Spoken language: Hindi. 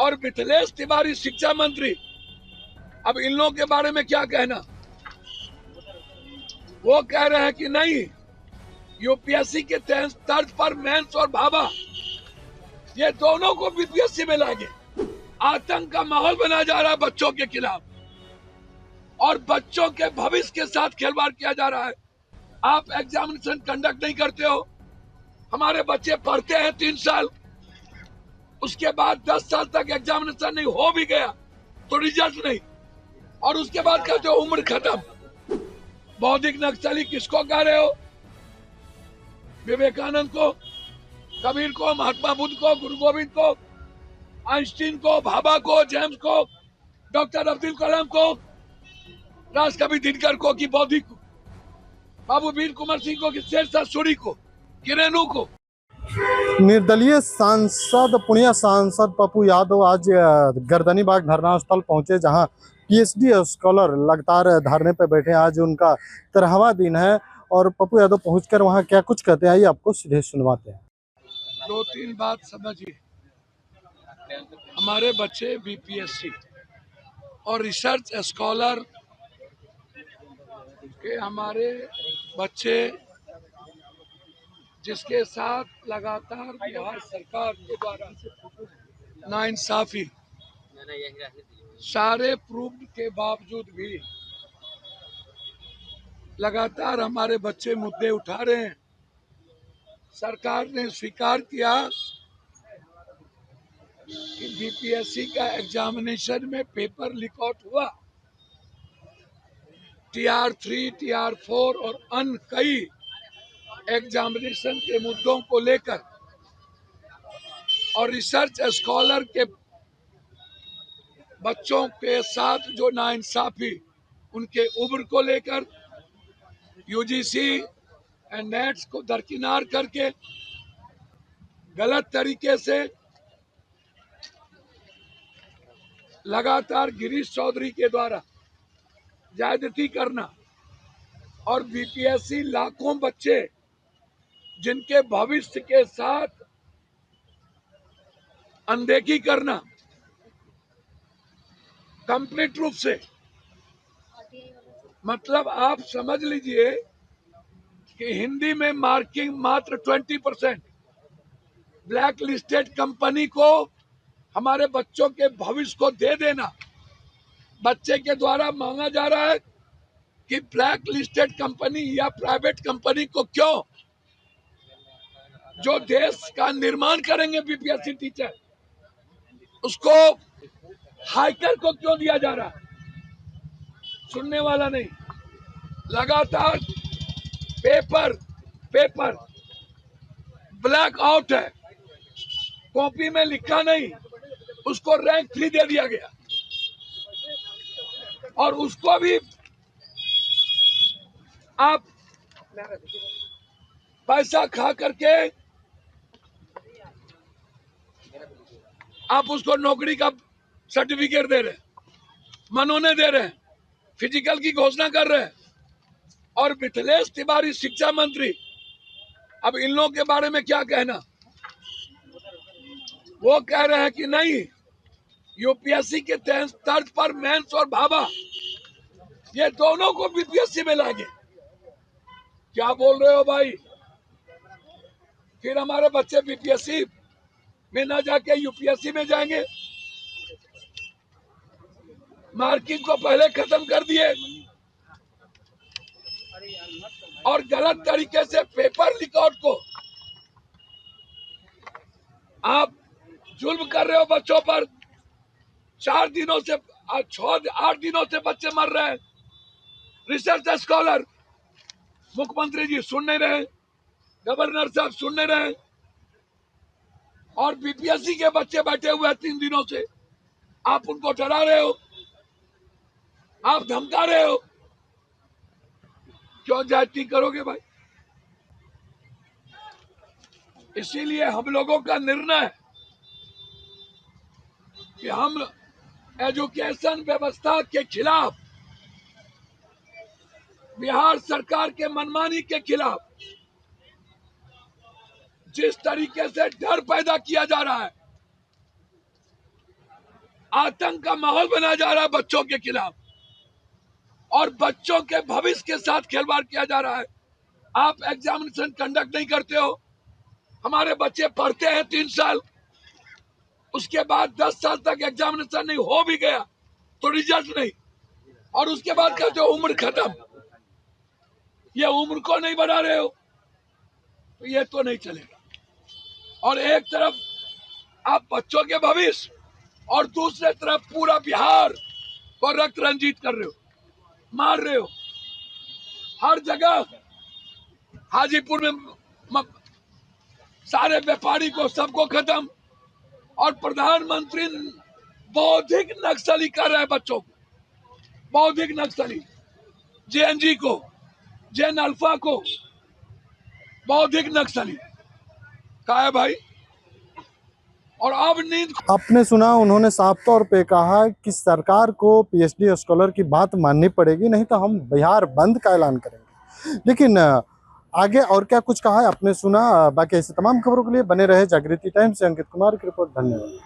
और मिथिलेश तिवारी शिक्षा मंत्री, अब इन लोगों के बारे में क्या कहना। वो कह रहे हैं कि नहीं, यूपीएससी के तर्ज पर मेंस और भाभा ये दोनों को बीपीएससी में लाएंगे। आतंक का माहौल बना जा रहा है बच्चों के खिलाफ और बच्चों के भविष्य के साथ खिलवाड़ किया जा रहा है। आप एग्जामिनेशन कंडक्ट नहीं करते हो, हमारे बच्चे पढ़ते हैं 3 साल, उसके बाद 10 साल तक एग्जामिनेशन नहीं हो भी गया तो रिजल्ट नहीं, और उसके बाद कहते हो उम्र खत्म। बौद्धिक नक्सली किसको कह रहे हो? विवेकानंद को, कबीर को, महात्मा बुद्ध को, गुरु गोविंद को, आइंस्टीन को, भाभा को, जेम्स को, डॉक्टर अब्दुल कलाम को, राजकवि दिनकर को, कि बौद्धिक को, बाबू वीर कुंवर सिंह को, कि शेरशाह सूरी को, कि रेणु को। निर्दलीय सांसद पुनिया सांसद पप्पू यादव आज गर्दनीबाग धरना स्थल पहुंचे, जहां पीएचडी स्कॉलर लगातार धरने पे बैठे। आज उनका 13वां दिन है और पप्पू यादव पहुंचकर वहां क्या कुछ कहते हैं, आइए आपको सीधे सुनवाते हैं। 2-3 बात समझिए। हमारे बच्चे बीपीएससी और रिसर्च स्कॉलर के हमारे बच्चे, जिसके साथ लगातार बिहार सरकार के द्वारा नाइंसाफी, सारे प्रूफ के बावजूद भी लगातार हमारे बच्चे मुद्दे उठा रहे हैं। सरकार ने स्वीकार किया कि बीपीएससी का एग्जामिनेशन में पेपर लीक आउट हुआ। TR3, TR4 और अन्य कई एग्जामिनेशन के मुद्दों को लेकर और रिसर्च स्कॉलर के बच्चों के साथ जो नाइंसाफी, उनके उम्र को लेकर यूजीसी एंड नेट्स को दरकिनार करके गलत तरीके से लगातार गिरीश चौधरी के द्वारा ज्यादती करना और बीपीएससी लाखों बच्चे जिनके भविष्य के साथ अनदेखी करना कंप्लीट रूप से। मतलब आप समझ लीजिए कि हिंदी में मार्किंग मात्र 20%, ब्लैक लिस्टेड कंपनी को हमारे बच्चों के भविष्य को दे देना। बच्चे के द्वारा मांगा जा रहा है कि ब्लैक लिस्टेड कंपनी या प्राइवेट कंपनी को क्यों, जो देश का निर्माण करेंगे बीपीएससी टीचर, उसको हाइकर को क्यों दिया जा रहा है? सुनने वाला नहीं। लगातार पेपर ब्लैक आउट है, कॉपी में लिखा नहीं, उसको रैंक 3 दे दिया गया और उसको भी आप पैसा खा करके आप उसको नौकरी का सर्टिफिकेट दे रहे हैं, मनोने दे रहे हैं, फिजिकल की घोषणा कर रहे हैं। और मिथिलेश तिवारी शिक्षा मंत्री, अब इन लोगों के बारे में क्या कहना। वो कह रहे हैं कि नहीं, यूपीएससी के तर्ज पर मेंस और भाभा ये दोनों को बीपीएससी में लाएंगे। क्या बोल रहे हो भाई? फिर हमारे बच्चे बीपीएससी में ना जाके यूपीएससी में जाएंगे। मार्किंग को पहले खत्म कर दिए और गलत तरीके से पेपर लीक आउट को आप जुल्म कर रहे हो बच्चों पर। 4 दिनों से 8 दिनों से बच्चे मर रहे हैं। रिसर्च स्कॉलर, मुख्यमंत्री जी सुन नहीं रहे, गवर्नर साहब सुन नहीं रहे, और बीपीएससी के बच्चे बैठे हुए हैं 3 दिनों से। आप उनको डरा रहे हो, आप धमका रहे हो। क्यों जाति करोगे भाई? इसीलिए हम लोगों का निर्णय है कि हम एजुकेशन व्यवस्था के खिलाफ, बिहार सरकार के मनमानी के खिलाफ, जिस तरीके से डर पैदा किया जा रहा है, आतंक का माहौल बना जा रहा है बच्चों के खिलाफ और बच्चों के भविष्य के साथ खिलवाड़ किया जा रहा है। आप एग्जामिनेशन कंडक्ट नहीं करते हो, हमारे बच्चे पढ़ते हैं 3 साल, उसके बाद 10 साल तक एग्जामिनेशन नहीं हो भी गया तो रिजल्ट नहीं, और उसके बाद कहते हो उम्र खत्म। ये उम्र को नहीं बढ़ा रहे हो तो ये तो नहीं चलेगा। और एक तरफ आप बच्चों के भविष्य और दूसरे तरफ पूरा बिहार को रक्त रंजित कर रहे हो, मार रहे हो। हर जगह हाजीपुर में सारे व्यापारी को सबको खत्म, और प्रधानमंत्री बौद्धिक नक्सली कर रहे हैं बच्चों को, बौद्धिक नक्सली जेएनजी को, जेन अल्फा को बौद्धिक नक्सली कहा है भाई। और अब नींद आपने सुना, उन्होंने साफ तौर पे कहा कि सरकार को पीएचडी स्कॉलर की बात माननी पड़ेगी, नहीं तो हम बिहार बंद का ऐलान करेंगे। लेकिन आगे और क्या कुछ कहा है आपने सुना। बाकी ऐसे तमाम खबरों के लिए बने रहे जागृति टाइम्स से। अंकित कुमार की रिपोर्ट। धन्यवाद।